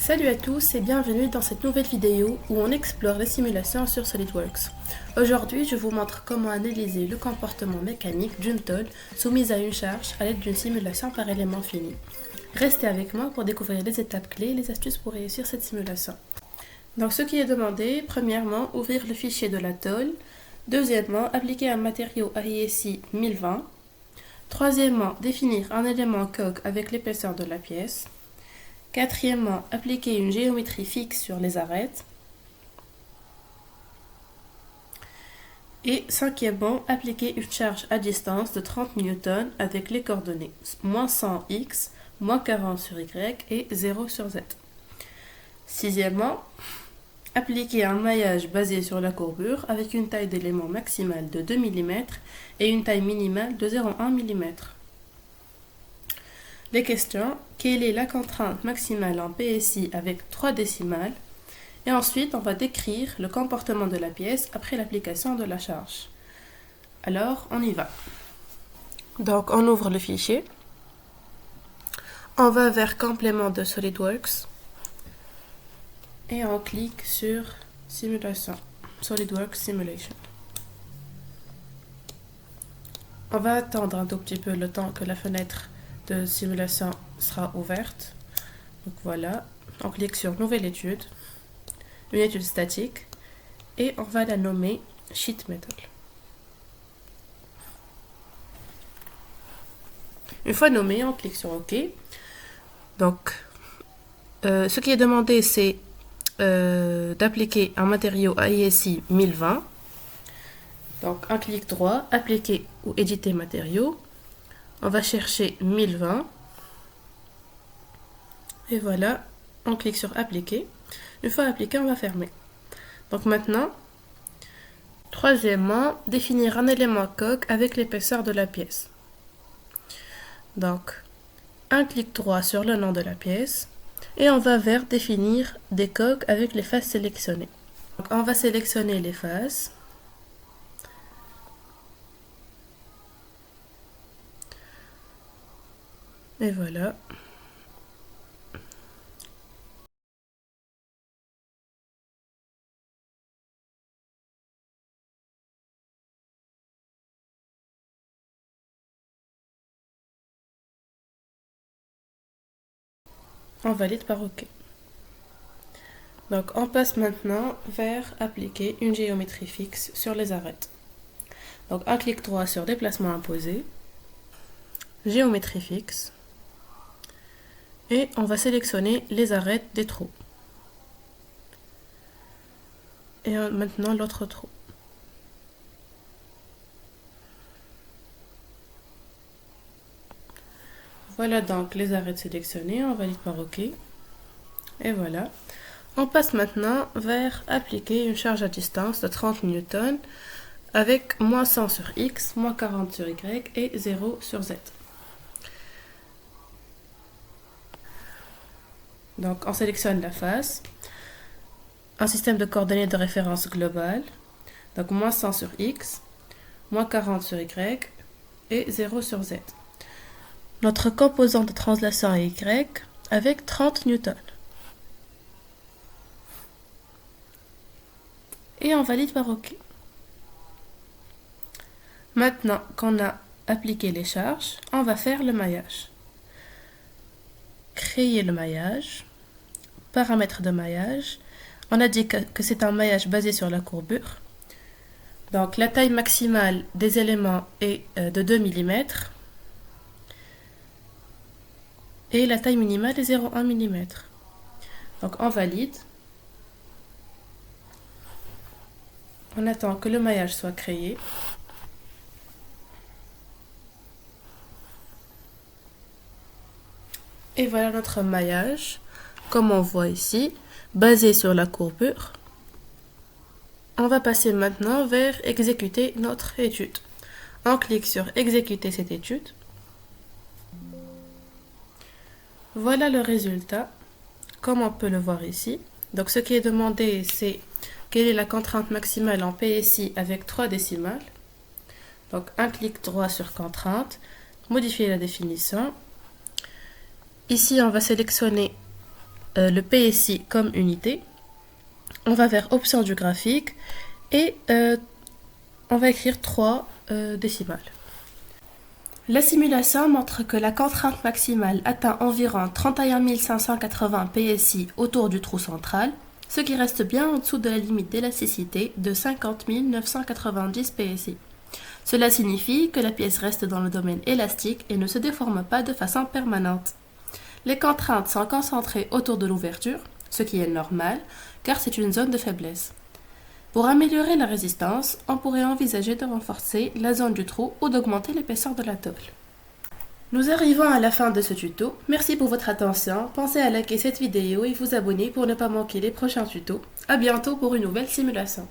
Salut à tous et bienvenue dans cette nouvelle vidéo où on explore les simulations sur SolidWorks. Aujourd'hui, je vous montre comment analyser le comportement mécanique d'une tôle soumise à une charge à l'aide d'une simulation par élément fini. Restez avec moi pour découvrir les étapes clés et les astuces pour réussir cette simulation. Donc ce qui est demandé, premièrement, ouvrir le fichier de la tôle. Deuxièmement, appliquer un matériau AISI 1020. Troisièmement, définir un élément COG avec l'épaisseur de la pièce. Quatrièmement, appliquer une géométrie fixe sur les arêtes. Et cinquièmement, appliquer une charge à distance de 30 N avec les coordonnées moins 100 x, moins 40 sur y et 0 sur z. Sixièmement, appliquer un maillage basé sur la courbure avec une taille d'élément maximale de 2 mm et une taille minimale de 0,1 mm. Les questions: quelle est la contrainte maximale en PSI avec 3 décimales? Et ensuite, on va décrire le comportement de la pièce après l'application de la charge. Alors, on y va. Donc, on ouvre le fichier. On va vers Complément de SolidWorks. Et on clique sur Simulation. SolidWorks Simulation. On va attendre un tout petit peu le temps que la fenêtre de simulation sera ouverte. Donc voilà, on clique sur Nouvelle étude, une étude statique, et on va la nommer Sheet Metal. Une fois nommée, on clique sur OK. Donc, ce qui est demandé, c'est d'appliquer un matériau AISI 1020. Donc, un clic droit, appliquer ou éditer matériau. On va chercher 1020. Et voilà, on clique sur appliquer. Une fois appliqué, on va fermer. Donc maintenant, troisièmement, définir un élément COG avec l'épaisseur de la pièce. Donc, un clic droit sur le nom de la pièce et on va vers définir des COG avec les faces sélectionnées. Donc, on va sélectionner les faces. Et voilà. On valide par OK. Donc on passe maintenant vers appliquer une géométrie fixe sur les arêtes. Donc un clic droit sur déplacement imposé, géométrie fixe, et on va sélectionner les arêtes des trous. Et maintenant l'autre trou. Voilà donc les arêtes sélectionnées, on valide par OK. Et voilà. On passe maintenant vers appliquer une charge à distance de 30 N avec moins 100 sur X, moins 40 sur Y et 0 sur Z. Donc on sélectionne la face, un système de coordonnées de référence globale, donc moins 100 sur X, moins 40 sur Y et 0 sur Z. Notre composant de translation est Y avec 30 N. Et on valide par OK. Maintenant qu'on a appliqué les charges, on va faire le maillage. Créer le maillage. Paramètres de maillage. On a dit que c'est un maillage basé sur la courbure. Donc la taille maximale des éléments est de 2 mm. Et la taille minimale est 0,1 mm. Donc on valide. On attend que le maillage soit créé. Et voilà notre maillage, comme on voit ici, basé sur la courbure. On va passer maintenant vers exécuter notre étude. On clique sur exécuter cette étude. Voilà le résultat, comme on peut le voir ici. Donc ce qui est demandé, c'est quelle est la contrainte maximale en PSI avec 3 décimales. Donc un clic droit sur contrainte, modifier la définition. Ici on va sélectionner le PSI comme unité. On va vers option du graphique et on va écrire 3 décimales. La simulation montre que la contrainte maximale atteint environ 31 580 PSI autour du trou central, ce qui reste bien en dessous de la limite d'élasticité de 50 990 PSI. Cela signifie que la pièce reste dans le domaine élastique et ne se déforme pas de façon permanente. Les contraintes sont concentrées autour de l'ouverture, ce qui est normal, car c'est une zone de faiblesse. Pour améliorer la résistance, on pourrait envisager de renforcer la zone du trou ou d'augmenter l'épaisseur de la tôle. Nous arrivons à la fin de ce tuto. Merci pour votre attention. Pensez à liker cette vidéo et vous abonner pour ne pas manquer les prochains tutos. À bientôt pour une nouvelle simulation.